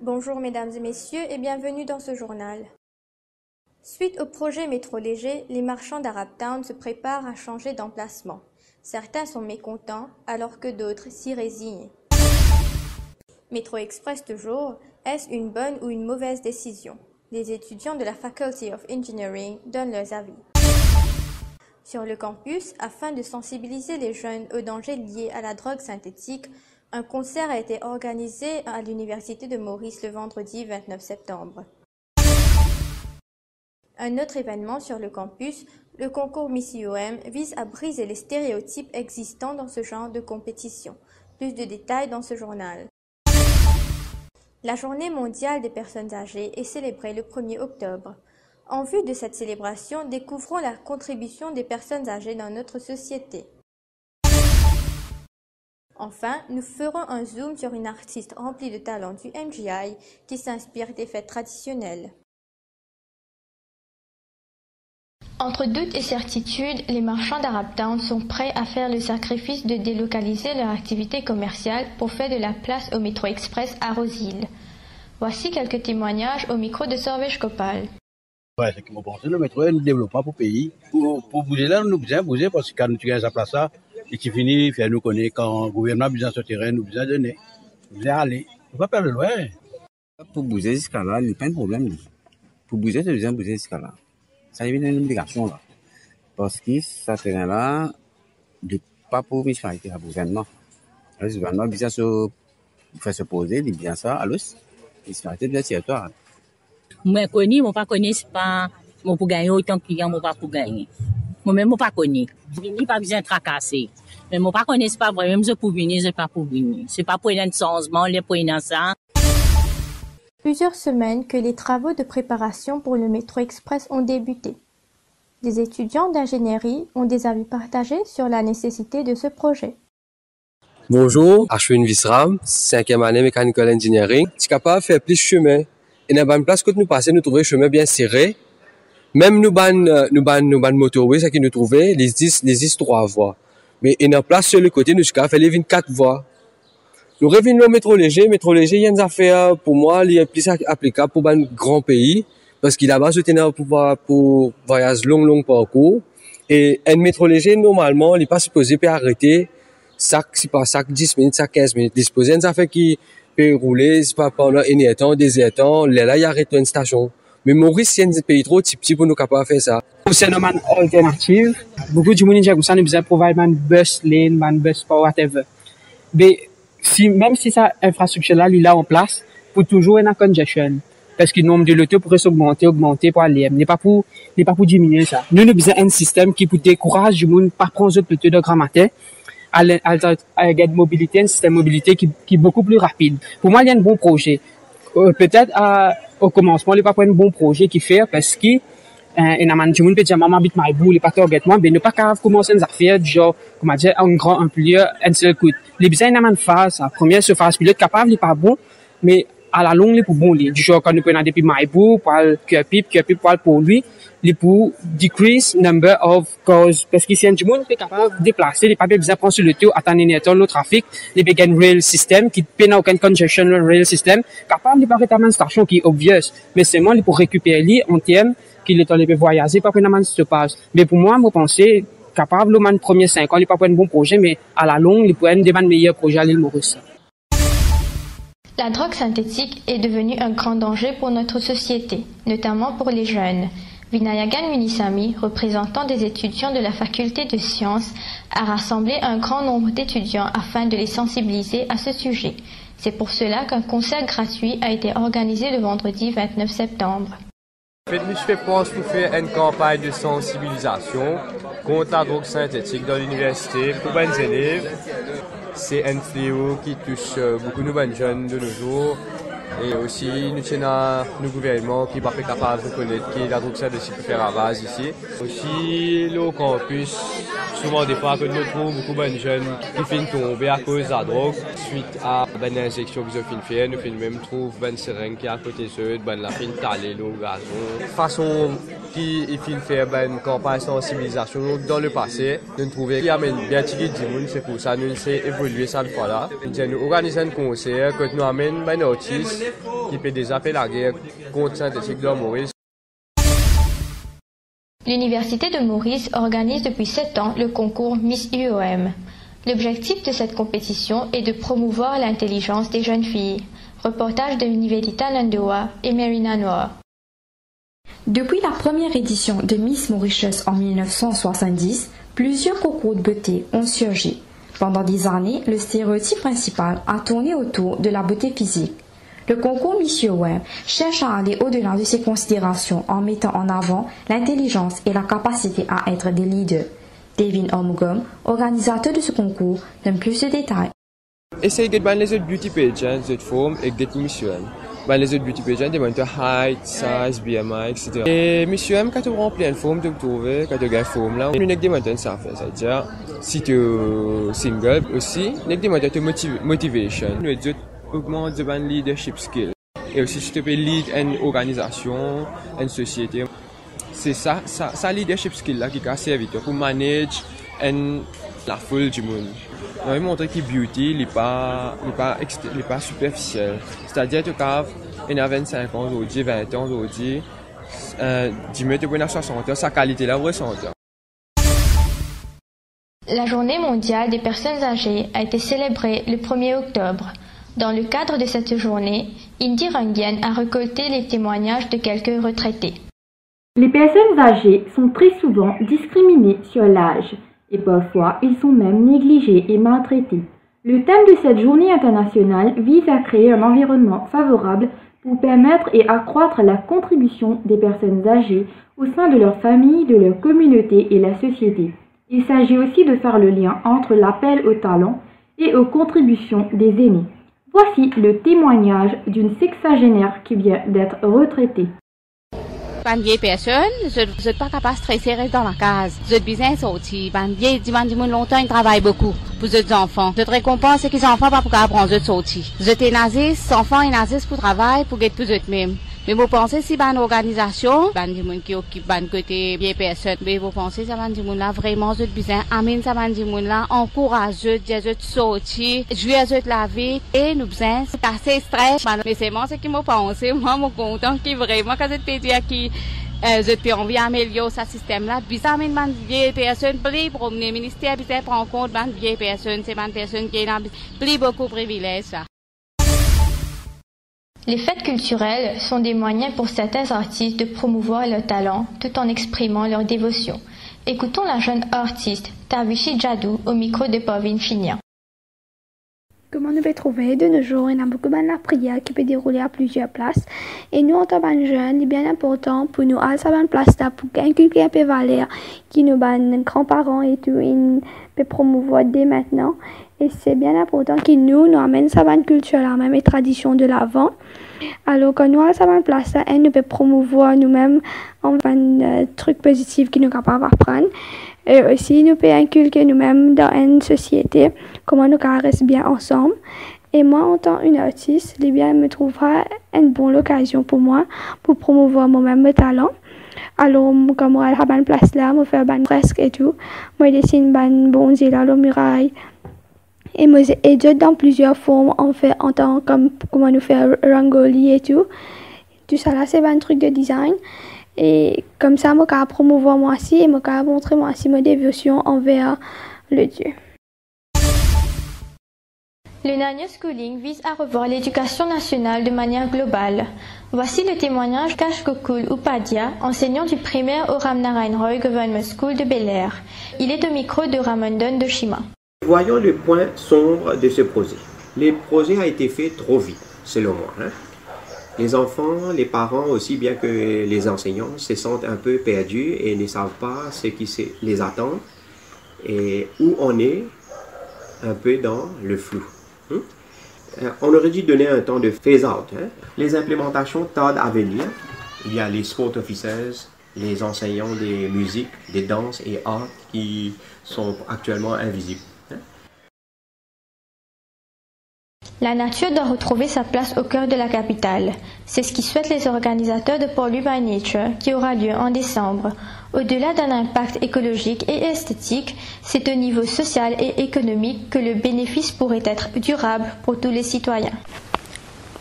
Bonjour mesdames et messieurs et bienvenue dans ce journal. Suite au projet métro léger, les marchands d'Arab Town se préparent à changer d'emplacement. Certains sont mécontents alors que d'autres s'y résignent. Métro Express toujours, est-ce une bonne ou une mauvaise décision? Les étudiants de la Faculty of Engineering donnent leurs avis. Sur le campus, afin de sensibiliser les jeunes aux dangers liés à la drogue synthétique, un concert a été organisé à l'Université de Maurice le vendredi 29 septembre. Un autre événement sur le campus, le concours Miss UOM, vise à briser les stéréotypes existants dans ce genre de compétition. Plus de détails dans ce journal. La Journée mondiale des personnes âgées est célébrée le 1er octobre. En vue de cette célébration, découvrons la contribution des personnes âgées dans notre société. Enfin, nous ferons un zoom sur une artiste remplie de talent du NGI qui s'inspire des fêtes traditionnelles. Entre doute et certitude, les marchands d'Arab Town sont prêts à faire le sacrifice de délocaliser leur activité commerciale pour faire de la place au métro express à Rosehill. Voici quelques témoignages au micro de Sorvej Kopal. Ouais, c'est que mon pensée, le métro ne développe pas pour le pays. Pour bouger là, nous besoin bouger parce que quand nous avons sa place là, et qui finit, faire nous connaître quand le gouvernement a besoin de ce terrain, nous besoin donner. Nous besoin aller. On va pas perdre loin. Pour bouger jusqu'à là, il n'y a pas de problème. Pour bouger, tu besoin bouger jusqu'à là. Ça y est, une obligation là. Parce que ce terrain-là, de pas pour municipalité, à gouvernement. Le gouvernement a besoin de faire se poser, il bien ça, à l'os. Municipalité de territoire. Moi, connu, moi pas connu, c'est pas, moi pour gagner autant de clients, moi pas pour gagner. Moi-même, moi pas connu. Je pas besoin de tracasser. Mais moi pas connu, c'est pas vrai. Même je pour venir, c'est pas pour venir. C'est pas pour un changement, les pour un ça. Plusieurs semaines que les travaux de préparation pour le métro express ont débuté. Des étudiants d'ingénierie ont des avis partagés sur la nécessité de ce projet. Bonjour, Ashwin Visram, 5e année Mechanical Engineering. Je suis capable de faire plus de chemin. Et dans une place que nous passons, nous trouvons le chemin bien serré. Même nous ban motorway, ça qui nous trouvait, les 10 3 voies. Mais il y a une place sur le côté, nous sommes fait les 24 voies. Nous revenons au métro léger. Métro léger, il y a une affaire, pour moi, il est plus applicable pour un grand pays. Parce qu'il a là-bas, je tenais pour voyage long parcours. Et un métro léger, normalement, il n'est pas supposé peut arrêter chaque 10 minutes, chaque 15 minutes. Disposer une affaire qui peut rouler, c'est pas pendant un temps, des temps, là, il arrête une station. Mais Maurice, c'est un pays trop petit pour nous capables de faire ça. C'est une alternative. Beaucoup de monde comme ça, nous besoin de provide un bus lane, un bus pour whatever. Mais même si ça infrastructure là, lui là en place, pour toujours une congestion. Parce que le nombre de l'auto pourrait augmenter pour aller. N'est pas pour diminuer ça. Nous avons besoin d'un système qui peut décourager le monde par prendre autres de grand matin. À une mobilité, un système de mobilité qui est beaucoup plus rapide. Pour moi, il y a un bon projet. Peut-être au commencement, il n'y a pas un bon projet qui fait parce que et tout le monde peut dire maman habite Maïbou, il n'est pas target moi, mais ne pas capable commencer une affaire du genre, comment dire, un grand amplieur, un seul coup. Les besoins d'une phase, la première phase pilote capable, il n'est pas bon, mais à la longue, il est pour bon, du genre quand nous prenons depuis Maïbou, pour le QPIP pour lui, il pour decrease number of cars, parce que si un monde est capable de déplacer, il n'est pas besoin de prendre sur le tour, attendre le trafic, il y a un rail system qui n'a aucun congestion rail system, capable de pas être une station qui est obvious, mais c'est moi, il pour récupérer en termes qu'il est allé voyager, pas prendre un stoppage. Mais pour moi, je pense, capable, le premier 5 ans, il n'est pas un bon projet, mais à la longue, il peut être un des meilleurs projets à l'île Maurice. La drogue synthétique est devenue un grand danger pour notre société, notamment pour les jeunes. Vinayagan Munisamy, représentant des étudiants de la faculté de sciences, a rassemblé un grand nombre d'étudiants afin de les sensibiliser à ce sujet. C'est pour cela qu'un concert gratuit a été organisé le vendredi 29 septembre. Je pense pour faire une campagne de sensibilisation contre la drogue synthétique dans l'université pour les élèves. C'est un fléau qui touche beaucoup de jeunes de nos jours. Et aussi, nous tenons le gouvernement qui n'est pas capable de reconnaître que la drogue ça aussi peut faire ravage ici. Aussi, le campus, souvent des fois que nous trouvons beaucoup de jeunes qui finissent tomber à cause de la drogue. Suite à une injection qu'ils ont fait, nous finissons même trouver une seringue qui est à côté de eux, la fin taler le gazon. Façon qui finissent faire une campagne de sensibilisation dans le passé, nous trouvons qu'il y a bien de monde, c'est pour ça que nous avons évolué cette fois-là. Nous organisons un concert que nous amènons un artiste qui peut déjà faire la guerre contre Saint-Étienne de Maurice. L'Université de Maurice organise depuis 7 ans le concours Miss UOM. L'objectif de cette compétition est de promouvoir l'intelligence des jeunes filles. Reportage de Nivedita Landoa et Marina Noir. Depuis la première édition de Miss Mauritius en 1970, plusieurs concours de beauté ont surgi. Pendant des années, le stéréotype principal a tourné autour de la beauté physique. Le concours Miss UOM cherche à aller au-delà de ces considérations en mettant en avant l'intelligence et la capacité à être des leaders. Devin Omugom, organisateur de ce concours, donne plus de détails. Essaye de faire les autres beauty pageants, les autres formes et des missions. Les autres beauty pageants demandent height, size, BMI, etc. Et missions, quand tu remplis une forme, tu trouves, quand tu as une forme là, nous demandons ça fait, c'est-à-dire si tu es single aussi, nous demandons motivation. Nous augmente le leadership skill. Et aussi, si tu peux lead une organisation, une société, c'est ça leadership skill là qui a servi pour manager la foule du monde. On va montrer que beauty n'est pas superficiel. C'est-à-dire que tu as 25 ans aujourd'hui, 20 ans aujourd'hui, 10 minutes de 60 ans, sa qualité là, on ressent. La journée mondiale des personnes âgées a été célébrée le 1er octobre. Dans le cadre de cette journée, Indy Rangian a récolté les témoignages de quelques retraités. Les personnes âgées sont très souvent discriminées sur l'âge et parfois ils sont même négligés et maltraités. Le thème de cette journée internationale vise à créer un environnement favorable pour permettre et accroître la contribution des personnes âgées au sein de leur famille, de leur communauté et la société. Il s'agit aussi de faire le lien entre l'appel au talent et aux contributions des aînés. Voici le témoignage d'une sexagénaire qui vient d'être retraitée. Ban vieille personne, je ne suis pas capable de stresser, rester dans la case. Je suis bien sorti. Ban vieille, longtemps, ils travaillent beaucoup pour les enfants. Je te récompense que les enfants pas pour apprendre de sortir. Je t'ai nazis, enfants et nazis pour travail, pour être plus eux-mêmes. Mais vous pensez si ban organisation, ban du monde qui occupe ban côté vieille personne, mais vous pensez ça ban du monde là vraiment je bien amène ça ban du monde là encourage je sortir, jouer je la vie et nous bien casser stress. Mais c'est moi ce qui me pensé, moi mon content qui vraiment quand je te dis qui je peux envie améliorer ce système là, puis ça amène ban vieille personne plus promener ministère puis prend compte ban vieille personne, c'est ban personne qui a plus beaucoup privilèges ça. Les fêtes culturelles sont des moyens pour certains artistes de promouvoir leur talent tout en exprimant leur dévotion. Écoutons la jeune artiste Tavishi Jadou au micro de Pavine Chignan. Comment nous peut trouver de nos jours, il y a beaucoup de la prière qui peut dérouler à plusieurs places. Et nous, en tant que jeunes, il est bien important pour nous aller à une place là pour inculquer un peu valeur qui nous grands-parents et tout, ils peuvent promouvoir dès maintenant. Et c'est bien important que nous amènent sa culture, la même et tradition de l'avant. Alors, quand nous allons à une place là, nous peut promouvoir nous-mêmes en un truc positif qui nous capable d'apprendre. Et aussi, nous pouvons inculquer nous-mêmes dans une société, comment nous rester bien ensemble. Et moi, en tant qu'artiste, eh bien, me trouvera une bonne occasion pour moi, pour promouvoir moi-même mes talents. Alors, comme moi, à une place là, je fais une fresque et tout. Moi, je dessine une bonne là, la muraille. Et moi, j'ai dans plusieurs formes, on fait en tant comme comment nous faire rangoli et tout. Tout ça là, c'est un truc de design. Et comme ça, je peux promouvoir moi aussi et je peux montrer moi aussi ma dévotion envers le Dieu. Le Nanya Schooling vise à revoir l'éducation nationale de manière globale. Voici le témoignage d'Ash Gokul Upadhyaya, enseignant du primaire au Ramnarayan Roy Government School de Bel-Air. Il est au micro de Ramandan Doshima. Voyons le point sombre de ce projet. Le projet a été fait trop vite, selon moi. Les enfants, les parents, aussi bien que les enseignants, se sentent un peu perdus et ne savent pas ce qui les attend et où on est un peu dans le flou. On aurait dû donner un temps de phase-out. Les implémentations tardent à venir. Il y a les sport officers, les enseignants des musiques, des danses et arts qui sont actuellement invisibles. La nature doit retrouver sa place au cœur de la capitale. C'est ce qui souhaitent les organisateurs de Port-Louis by Nature, qui aura lieu en décembre. Au-delà d'un impact écologique et esthétique, c'est au niveau social et économique que le bénéfice pourrait être durable pour tous les citoyens.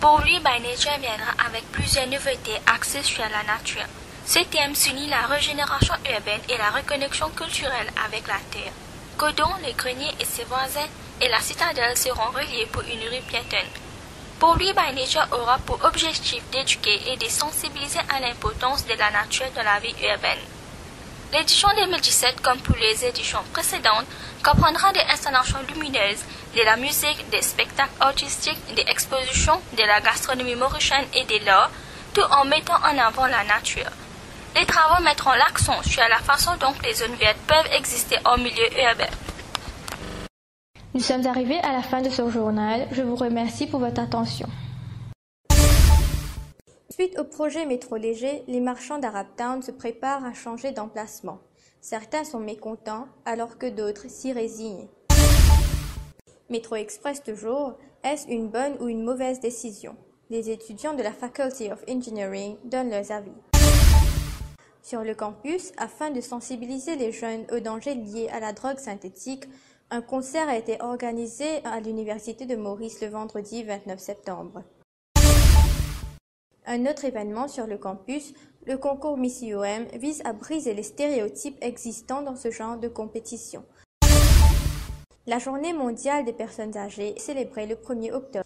Port-Louis by Nature viendra avec plusieurs nouveautés axées sur la nature. Ce thème s'unit la régénération urbaine et la reconnexion culturelle avec la terre. Codon, le grenier et ses voisins et la citadelle seront reliés pour une rue piétonne. Port-Louis by Nature aura pour objectif d'éduquer et de sensibiliser à l'importance de la nature dans la vie urbaine. L'édition 2017, comme pour les éditions précédentes, comprendra des installations lumineuses, de la musique, des spectacles artistiques, des expositions, de la gastronomie mauricienne et de l'art, tout en mettant en avant la nature. Les travaux mettront l'accent sur la façon dont les zones vertes peuvent exister en milieu urbain. Nous sommes arrivés à la fin de ce journal. Je vous remercie pour votre attention. Suite au projet métro léger, les marchands d'Arab Town se préparent à changer d'emplacement. Certains sont mécontents, alors que d'autres s'y résignent. Métro Express toujours, est-ce une bonne ou une mauvaise décision? Les étudiants de la Faculty of Engineering donnent leurs avis. Sur le campus, afin de sensibiliser les jeunes aux dangers liés à la drogue synthétique, un concert a été organisé à l'Université de Maurice le vendredi 29 septembre. Un autre événement sur le campus, le concours Miss UOM, vise à briser les stéréotypes existants dans ce genre de compétition. La journée mondiale des personnes âgées est célébrée le 1er octobre.